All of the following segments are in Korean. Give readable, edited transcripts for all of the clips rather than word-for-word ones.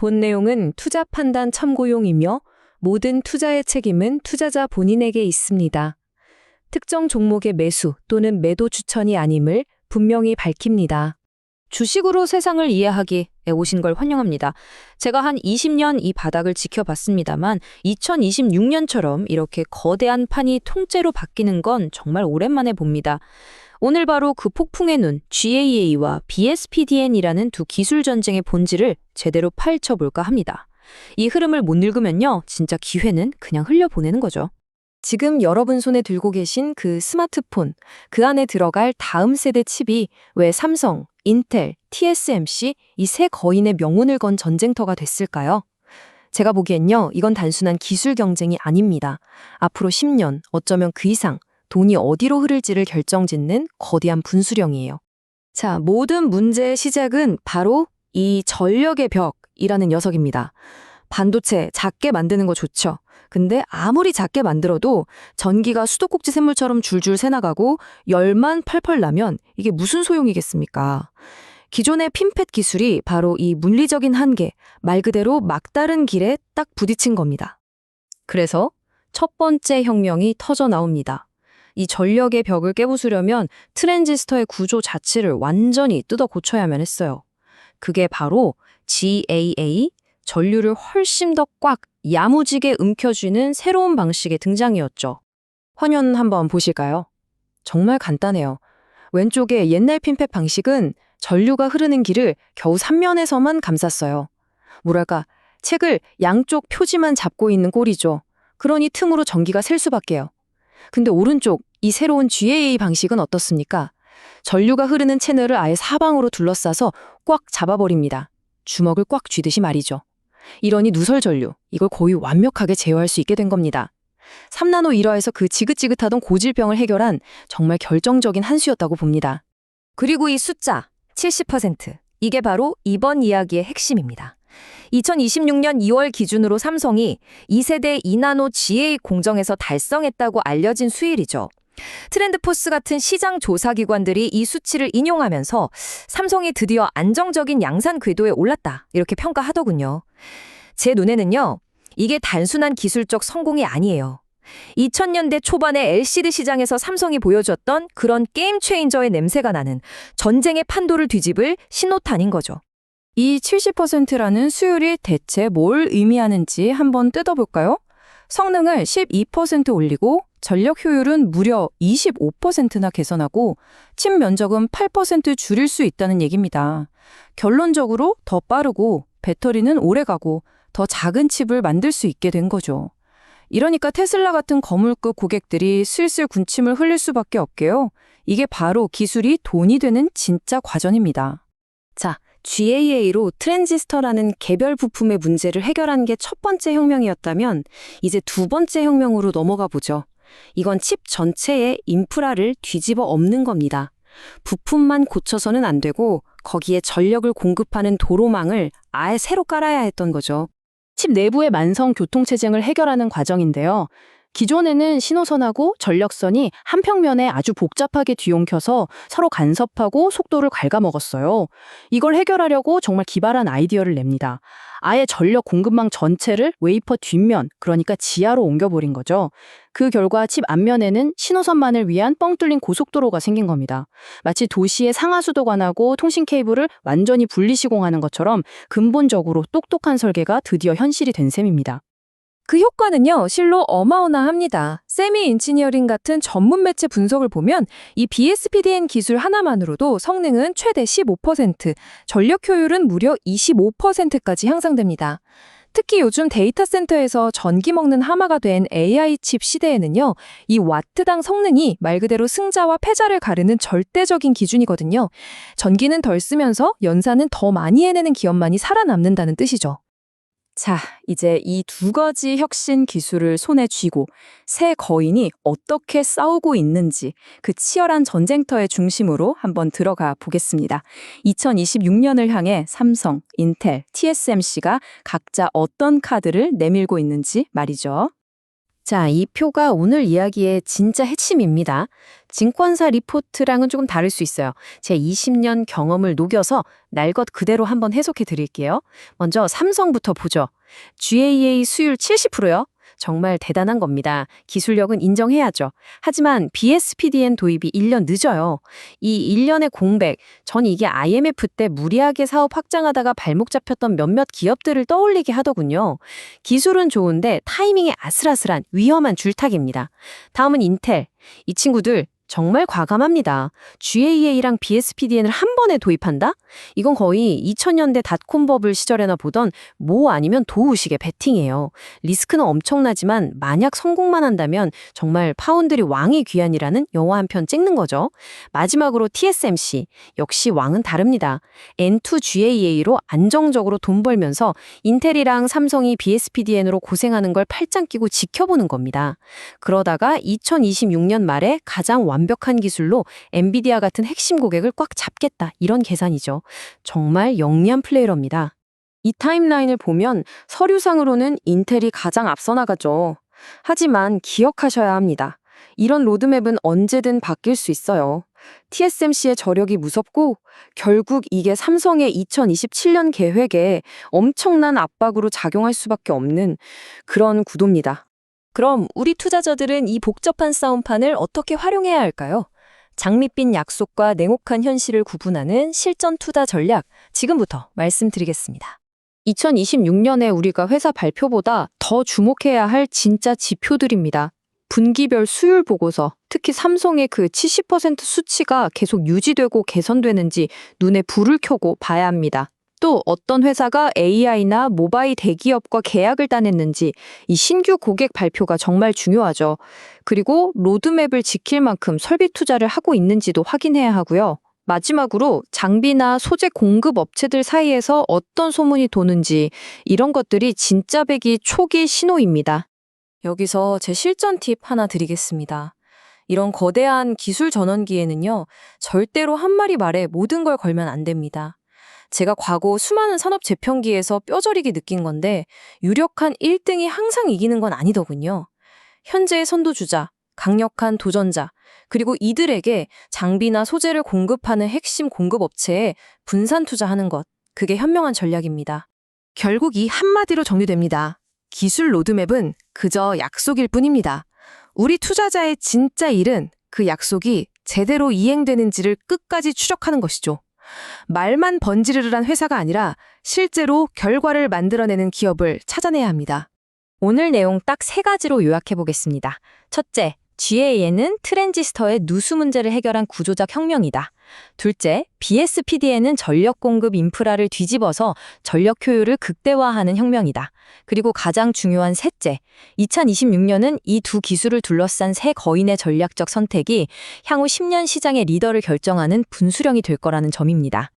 본 내용은 투자 판단 참고용이며 모든 투자의 책임은 투자자 본인에게 있습니다. 특정 종목의 매수 또는 매도 추천이 아님을 분명히 밝힙니다. 주식으로 세상을 이해하기에 오신 걸 환영합니다. 제가 한 20년 이 바닥을 지켜봤습니다만 2026년처럼 이렇게 거대한 판이 통째로 바뀌는 건 정말 오랜만에 봅니다. 오늘 바로 그 폭풍의 눈 GAA와 BSPDN이라는 두 기술 전쟁의 본질을 제대로 파헤쳐볼까 합니다. 이 흐름을 못 읽으면요, 진짜 기회는 그냥 흘려보내는 거죠. 지금 여러분 손에 들고 계신 그 스마트폰, 그 안에 들어갈 다음 세대 칩이 왜 삼성, 인텔, TSMC 이 세 거인의 명운을 건 전쟁터가 됐을까요? 제가 보기엔요, 이건 단순한 기술 경쟁이 아닙니다. 앞으로 10년, 어쩌면 그 이상 돈이 어디로 흐를지를 결정짓는 거대한 분수령이에요. 자, 모든 문제의 시작은 바로 이 전력의 벽이라는 녀석입니다. 반도체 작게 만드는 거 좋죠. 근데 아무리 작게 만들어도 전기가 수도꼭지 샘물처럼 줄줄 새나가고 열만 펄펄 나면 이게 무슨 소용이겠습니까? 기존의 핀펫 기술이 바로 이 물리적인 한계, 말 그대로 막다른 길에 딱 부딪힌 겁니다. 그래서 첫 번째 혁명이 터져 나옵니다. 이 전력의 벽을 깨부수려면 트랜지스터의 구조 자체를 완전히 뜯어 고쳐야만 했어요. 그게 바로 GAA, 전류를 훨씬 더 꽉 야무지게 움켜쥐는 새로운 방식의 등장이었죠. 화면 한번 보실까요? 정말 간단해요. 왼쪽의 옛날 핀펫 방식은 전류가 흐르는 길을 겨우 3면에서만 감쌌어요. 뭐랄까, 책을 양쪽 표지만 잡고 있는 꼴이죠. 그러니 틈으로 전기가 셀 수밖에요. 근데 오른쪽 이 새로운 GAA 방식은 어떻습니까? 전류가 흐르는 채널을 아예 사방으로 둘러싸서 꽉 잡아버립니다. 주먹을 꽉 쥐듯이 말이죠. 이러니 누설 전류, 이걸 거의 완벽하게 제어할 수 있게 된 겁니다. 3나노 일화에서 그 지긋지긋하던 고질병을 해결한 정말 결정적인 한 수였다고 봅니다. 그리고 이 숫자 70%, 이게 바로 이번 이야기의 핵심입니다. 2026년 2월 기준으로 삼성이 2세대 2나노 GA 공정에서 달성했다고 알려진 수율이죠. 트렌드포스 같은 시장 조사 기관들이 이 수치를 인용하면서 삼성이 드디어 안정적인 양산 궤도에 올랐다, 이렇게 평가하더군요. 제 눈에는요, 이게 단순한 기술적 성공이 아니에요. 2000년대 초반의 LCD 시장에서 삼성이 보여줬던 그런 게임 체인저의 냄새가 나는 전쟁의 판도를 뒤집을 신호탄인 거죠. 이 70%라는 수율이 대체 뭘 의미하는지 한번 뜯어볼까요? 성능을 12% 올리고 전력 효율은 무려 25%나 개선하고 칩 면적은 8% 줄일 수 있다는 얘기입니다. 결론적으로 더 빠르고 배터리는 오래가고 더 작은 칩을 만들 수 있게 된 거죠. 이러니까 테슬라 같은 거물급 고객들이 슬슬 군침을 흘릴 수밖에 없게요. 이게 바로 기술이 돈이 되는 진짜 과정입니다. 자, GAA로 트랜지스터라는 개별 부품의 문제를 해결한 게 첫 번째 혁명이었다면 이제 두 번째 혁명으로 넘어가 보죠. 이건 칩 전체의 인프라를 뒤집어 엎는 겁니다. 부품만 고쳐서는 안 되고 거기에 전력을 공급하는 도로망을 아예 새로 깔아야 했던 거죠. 칩 내부의 만성 교통체증을 해결하는 과정인데요. 기존에는 신호선하고 전력선이 한 평면에 아주 복잡하게 뒤엉켜서 서로 간섭하고 속도를 갉아먹었어요. 이걸 해결하려고 정말 기발한 아이디어를 냅니다. 아예 전력 공급망 전체를 웨이퍼 뒷면, 그러니까 지하로 옮겨버린 거죠. 그 결과 칩 앞면에는 신호선만을 위한 뻥 뚫린 고속도로가 생긴 겁니다. 마치 도시의 상하수도관하고 통신 케이블을 완전히 분리시공하는 것처럼 근본적으로 똑똑한 설계가 드디어 현실이 된 셈입니다. 그 효과는요, 실로 어마어마합니다. 세미 인지니어링 같은 전문 매체 분석을 보면 이 BSPDN 기술 하나만으로도 성능은 최대 15%, 전력 효율은 무려 25%까지 향상됩니다. 특히 요즘 데이터 센터에서 전기 먹는 하마가 된 AI 칩 시대에는요, 이 와트당 성능이 말 그대로 승자와 패자를 가르는 절대적인 기준이거든요. 전기는 덜 쓰면서 연산은 더 많이 해내는 기업만이 살아남는다는 뜻이죠. 자, 이제 이 두 가지 혁신 기술을 손에 쥐고 새 거인이 어떻게 싸우고 있는지 그 치열한 전쟁터의 중심으로 한번 들어가 보겠습니다. 2026년을 향해 삼성, 인텔, TSMC가 각자 어떤 카드를 내밀고 있는지 말이죠. 자, 이 표가 오늘 이야기의 진짜 핵심입니다. 증권사 리포트랑은 조금 다를 수 있어요. 제 20년 경험을 녹여서 날 것 그대로 한번 해석해 드릴게요. 먼저 삼성부터 보죠. GAA 수율 70%요? 정말 대단한 겁니다. 기술력은 인정해야죠. 하지만 BSPDN 도입이 1년 늦어요. 이 1년의 공백, 전 이게 IMF 때 무리하게 사업 확장하다가 발목 잡혔던 몇몇 기업들을 떠올리게 하더군요. 기술은 좋은데 타이밍이 아슬아슬한 위험한 줄타기입니다. 다음은 인텔. 이 친구들 정말 과감합니다. GAA랑 BSPDN을 한 번에 도입한다? 이건 거의 2000년대 닷콤 버블 시절에나 보던 모 아니면 도우식의 배팅이에요. 리스크는 엄청나지만 만약 성공만 한다면 정말 파운드리 왕이 귀환이라는 영화 한 편 찍는 거죠. 마지막으로 TSMC. 역시 왕은 다릅니다. N2GAA로 안정적으로 돈 벌면서 인텔이랑 삼성이 BSPDN으로 고생하는 걸 팔짱 끼고 지켜보는 겁니다. 그러다가 2026년 말에 가장 완벽한 기술로 엔비디아 같은 핵심 고객을 꽉 잡겠다. 이런 계산이죠. 정말 영리한 플레이어입니다. 이 타임라인을 보면 서류상으로는 인텔이 가장 앞서 나가죠. 하지만 기억하셔야 합니다. 이런 로드맵은 언제든 바뀔 수 있어요. TSMC의 저력이 무섭고 결국 이게 삼성의 2027년 계획에 엄청난 압박으로 작용할 수밖에 없는 그런 구도입니다. 그럼 우리 투자자들은 이 복잡한 싸움판을 어떻게 활용해야 할까요? 장밋빛 약속과 냉혹한 현실을 구분하는 실전 투자 전략, 지금부터 말씀드리겠습니다. 2026년에 우리가 회사 발표보다 더 주목해야 할 진짜 지표들입니다. 분기별 수율 보고서, 특히 삼성의 그 70% 수치가 계속 유지되고 개선되는지 눈에 불을 켜고 봐야 합니다. 또 어떤 회사가 AI나 모바일 대기업과 계약을 따냈는지 이 신규 고객 발표가 정말 중요하죠. 그리고 로드맵을 지킬 만큼 설비 투자를 하고 있는지도 확인해야 하고요. 마지막으로 장비나 소재 공급 업체들 사이에서 어떤 소문이 도는지 이런 것들이 진짜 배기 초기 신호입니다. 여기서 제 실전 팁 하나 드리겠습니다. 이런 거대한 기술 전환기에는요, 절대로 한 마리 말에 모든 걸 걸면 안 됩니다. 제가 과거 수많은 산업 재평기에서 뼈저리게 느낀 건데 유력한 1등이 항상 이기는 건 아니더군요. 현재의 선도주자, 강력한 도전자, 그리고 이들에게 장비나 소재를 공급하는 핵심 공급업체에 분산 투자하는 것, 그게 현명한 전략입니다. 결국 이 한마디로 정리됩니다. 기술 로드맵은 그저 약속일 뿐입니다. 우리 투자자의 진짜 일은 그 약속이 제대로 이행되는지를 끝까지 추적하는 것이죠. 말만 번지르르한 회사가 아니라 실제로 결과를 만들어내는 기업을 찾아내야 합니다. 오늘 내용 딱 3가지로 요약해 보겠습니다. 첫째, GAA는 트랜지스터의 누수 문제를 해결한 구조적 혁명이다. 둘째, BSPDN은 전력 공급 인프라를 뒤집어서 전력 효율을 극대화하는 혁명이다. 그리고 가장 중요한 셋째, 2026년은 이 두 기술을 둘러싼 새 거인의 전략적 선택이 향후 10년 시장의 리더를 결정하는 분수령이 될 거라는 점입니다.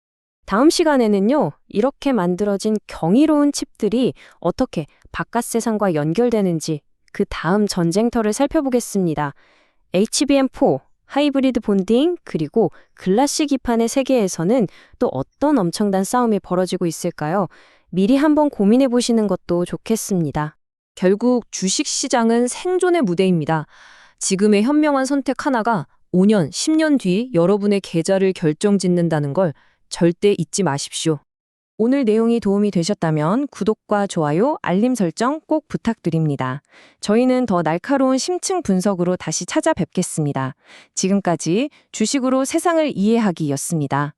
다음 시간에는요, 이렇게 만들어진 경이로운 칩들이 어떻게 바깥 세상과 연결되는지 그 다음 전쟁터를 살펴보겠습니다. HBM4, 하이브리드 본딩, 그리고 글라시 기판의 세계에서는 또 어떤 엄청난 싸움이 벌어지고 있을까요? 미리 한번 고민해 보시는 것도 좋겠습니다. 결국 주식시장은 생존의 무대입니다. 지금의 현명한 선택 하나가 5년, 10년 뒤 여러분의 계좌를 결정짓는다는 걸 절대 잊지 마십시오. 오늘 내용이 도움이 되셨다면 구독과 좋아요, 알림 설정 꼭 부탁드립니다. 저희는 더 날카로운 심층 분석으로 다시 찾아뵙겠습니다. 지금까지 주식으로 세상을 이해하기였습니다.